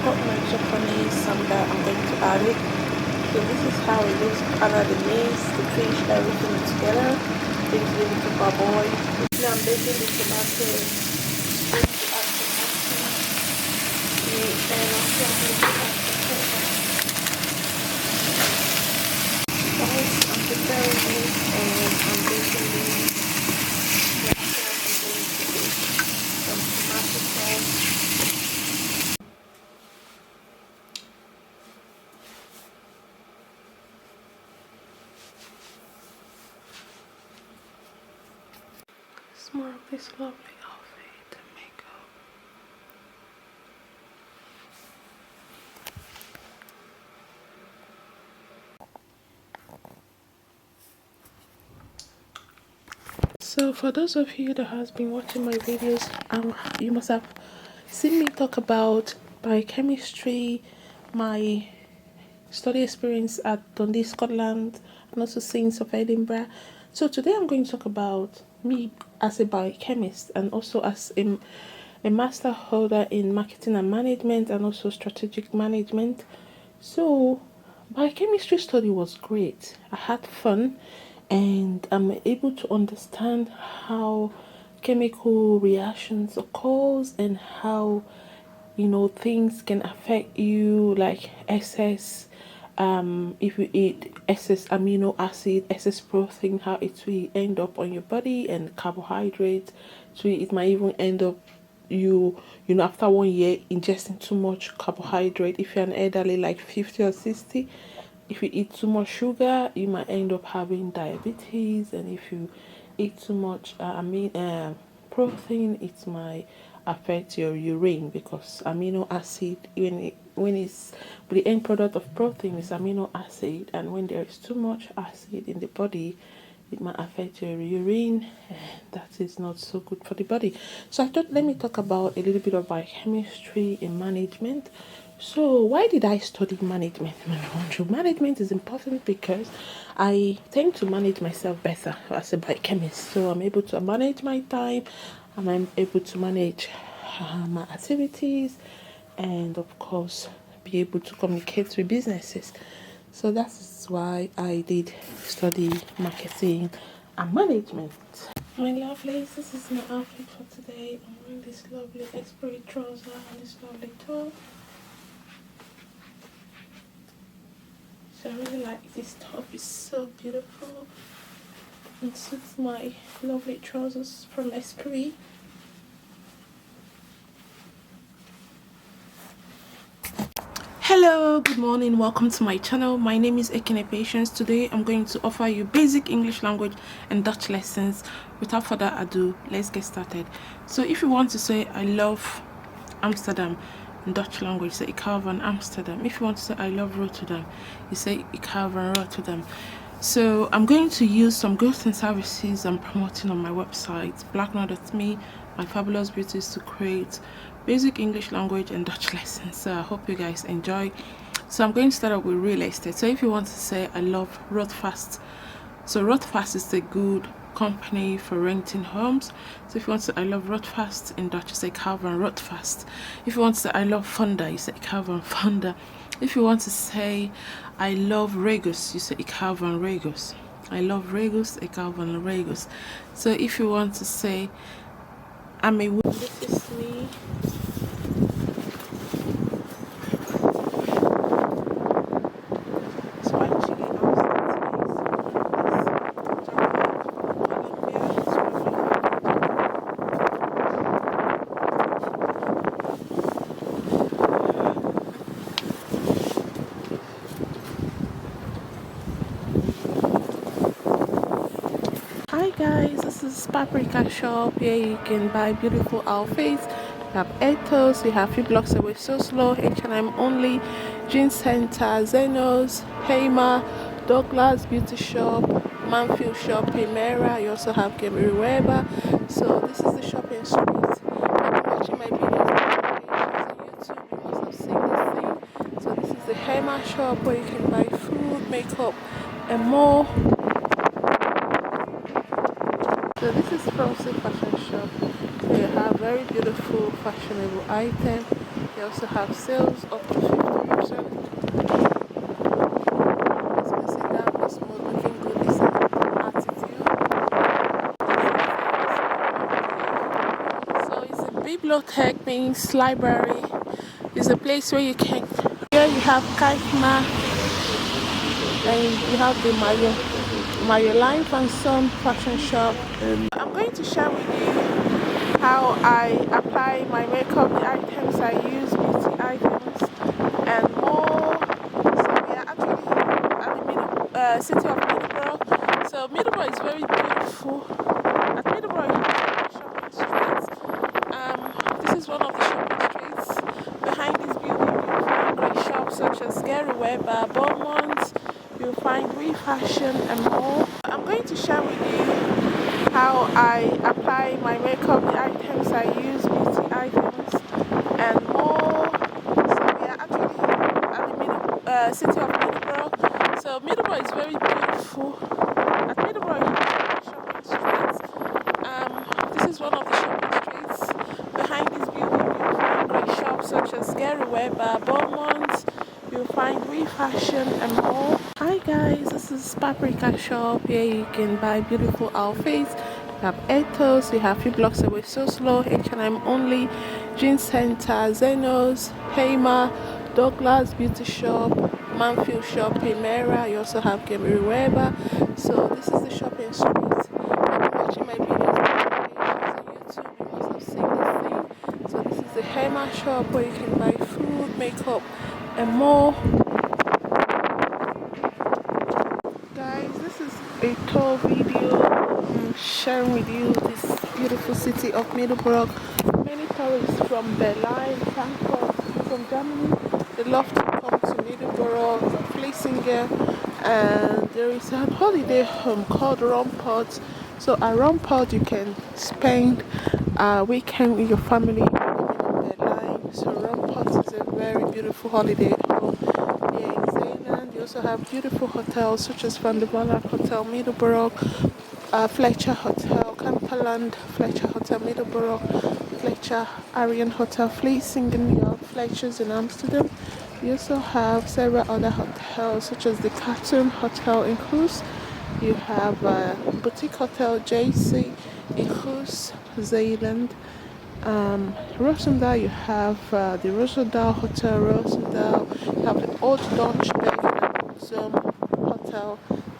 cut my Japanese samba. I'm going to add it. So this is how it looks. Add the maize, the fish, everything together. Then give it to parboil. Now I'm baking the tomatoes. Going to add some mustard, and also I'm going to add some pepper. Guys, I'm preparing this and I'm baking this. Some tomato sauce. More of this lovely outfit and makeup. So for those of you that has been watching my videos, you must have seen me talk about biochemistry, my study experience at Dundee, Scotland, and also Saints of Edinburgh. So today I'm going to talk about me as a biochemist and also as a master holder in marketing and management and also strategic management. So biochemistry study was great. I had fun and I'm able to understand how chemical reactions occurs and how things can affect you, like excess if you eat excess amino acid, excess protein, how it will end up on your body, and carbohydrates. So it might even end up after 1 year ingesting too much carbohydrate. If you're an elderly like 50 or 60, if you eat too much sugar, you might end up having diabetes. And if you eat too much protein, it might affect your urine, because amino acid, when it's the end product of protein is amino acid, and when there is too much acid in the body, it might affect your urine, and that is not so good for the body. So I thought, let me talk about a little bit of biochemistry in management. So why did I study management? Management is important because I tend to manage myself better as a biochemist. So I'm able to manage my time, and I'm able to manage my activities, and of course be able to communicate with businesses. So that's why I did study marketing and management. My lovelies, this is my outfit for today. I'm wearing this lovely Esprit trouser and this lovely top. So I really like this top, it's so beautiful. It suits my lovely trousers from Esprit. Hello, good morning, welcome to my channel. My name is Ekene Patience. Today I'm going to offer you basic English language and Dutch lessons. Without further ado, let's get started. So if you want to say I love Amsterdam in Dutch language, say ik hou van Amsterdam. If you want to say I love Rotterdam, you say ik hou van Rotterdam. So I'm going to use some goods and services I'm promoting on my website, blacknut.me, my fabulous beauties, to create basic English language and Dutch lessons. So I hope you guys enjoy. So I'm going to start out with real estate. So if you want to say I love Rothfast, so Rothfast is a good company for renting homes. So if you want to say I love Rothfast in Dutch, you say Calvin Rothfast. If you want to say I love Fonda, you say Calvin Fonda. If you want to say I love Regus, you say Calvin Regus. I love Regus, Calvin Regus. So if you want to say I'm a woman, this is me. So actually hi guys, this is Paprika Shop. Here you can buy beautiful outfits. You have Ethos, you have few blocks away, So Slow, H&M Only, Jean Center, Zenos, Hema, Douglas Beauty Shop, Manfield Shop, Primera. You also have Gamery Weber. So this is the shopping street. If you're watching my videos on YouTube, you must have seen this thing. So this is the Hema shop where you can buy food, makeup, and more. So this is Frosty Fashion Shop. So you have very beautiful fashionable items They also have sales up to 50%. As you can see down this mode, looking good is attitude. So it's a bibliotech, means library. It's a place where you can. Here you have Kaifma, and you have the Mayo Life and Son fashion shop. I'm going to share with you how I apply my makeup, the items I use, beauty items, and more. So we are actually at the city of Middleburg. So Middleburg is very beautiful. At Middleburg, you have shopping streets. This is one of the shopping streets. Behind this building, you'll find great shops such as Gary Weber, Beaumont. You'll find Refashion and more. I'm going to share with you how I apply my makeup, the items I use, beauty items, and more. So we are actually at the city of Middleburg. So Middleburg is very beautiful. At Middleburg, you have shopping streets. This is one of the shopping streets. Behind this building, you'll find great shops such as Gary Weber, Beaumont. You'll find Refashion and more. Hi guys, this is Paprika Shop. Here you can buy beautiful outfits. You have Ethos, you have few blocks away, So Slow, H&M Only, Jean Center, Zenos, Hamer, Douglas Beauty Shop, Manfield Shop, Primera. You also have Gary Weber. So this is the shopping street. If you're watching my videos on YouTube, you must have seen this thing. So this is the Hamer shop where you can buy food, makeup, and more. Guys, this is a tour video. I'm sharing with you this beautiful city of Middleburg. Many tourists from Berlin, Frankfurt, from Germany, they love to come to Middleburg, Flissingen, and there is a holiday home called Rumport. So at Rumport you can spend a weekend with your family in Berlin. So Rumport is a very beautiful holiday home here in Zeeland. You also have beautiful hotels such as Van der Valk Hotel Middleburg, Fletcher Hotel Camperland, Fletcher Hotel Middleburg, Fletcher Aryan Hotel Vlissingen, you have Fletcher's in Amsterdam. You also have several other hotels such as the Cartoon Hotel in Goes. You have Boutique Hotel JC in Goes, Zeeland. Roosendaal, you have the Roosendaal Hotel Roosendaal. You have the Old Dutch Bank Hotel.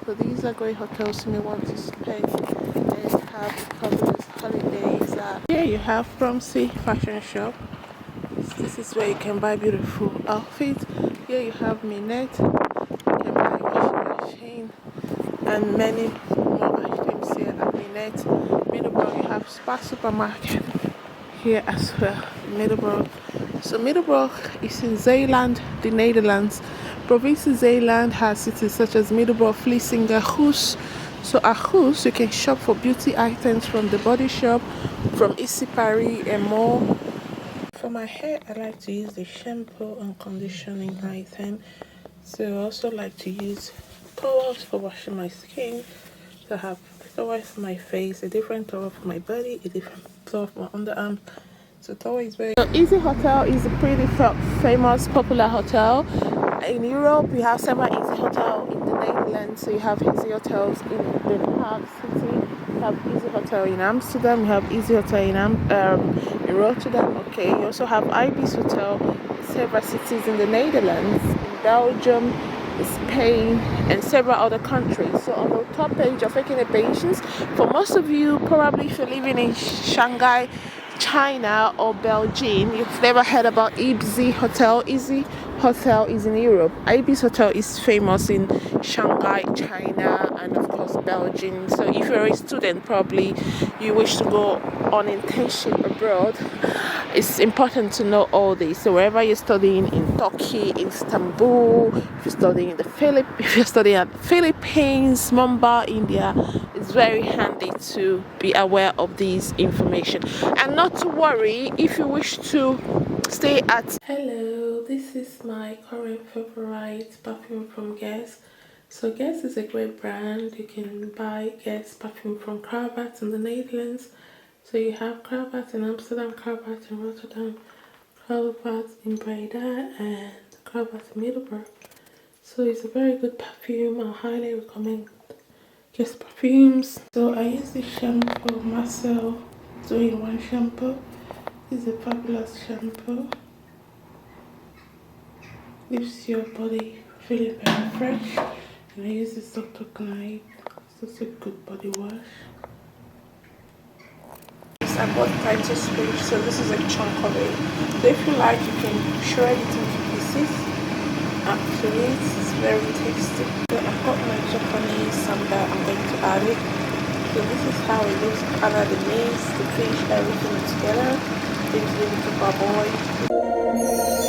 So these are great hotels you may want to spend and have fabulous holidays. Here you have Bromsey Fashion Shop. This is where you can buy beautiful outfits. Here you have Minette. You can buy Shane and many more items here at Minette. Middleburg, you have Spa Supermarket here as well, Middleburg. So Middleburg is in Zeeland, the Netherlands. Province Zeeland has cities such as Middleburg, Vlissingen, Goes. So at Goes, you can shop for beauty items from the Body Shop, from Issy Paris and more. For my hair, I like to use the shampoo and conditioning item. So I also like to use towels for washing my skin. So I have towel for my face, a different towel for my body, a different towel for my underarm. So towel is very. So Easy Hotel is a pretty famous, popular hotel. In Europe, we have several Easy Hotel in the Netherlands. So you have Easy Hotels in Den Haag City. You have Easy Hotel in Amsterdam. You have Easy Hotel in Rotterdam. Okay. You also have Ibis Hotel in several cities in the Netherlands, in Belgium, Spain, and several other countries. So on the top page of Making a Patience, for most of you, probably if you're living in Shanghai, China, or Belgium, you've never heard about Ibis Hotel. Easy Hotel is in Europe. Ibis Hotel is famous in Shanghai, China, and of course Belgium. So if you're a student, probably you wish to go on internship abroad, it's important to know all this. So wherever you're studying in Turkey, Istanbul, if you're studying in if you're studying at the Philippines, Mumbai, India, it's very handy to be aware of this information. And not to worry if you wish to stay at. Hello, this is my current favorite perfume from Guess. So Guess is a great brand. You can buy Guess perfume from Cravat in the Netherlands. So you have Cravat in Amsterdam, Cravat in Rotterdam, Cravat in Breda and Cravat in Middleburg. So it's a very good perfume. I highly recommend Kiss perfumes. So I use this shampoo, Marcel 2-in-1 shampoo. This is a fabulous shampoo. Leaves your body feeling very fresh. And I use this Dr. Knife. It's also a good body wash. I bought Titus fish, so this is a chunk of it. So if you like, you can shred it into pieces. Actually, it's very tasty. So I've got my Japanese samba. I'm going to add it. So this is how it looks. Add the meat, the fish, everything together. Then leave it to parboil.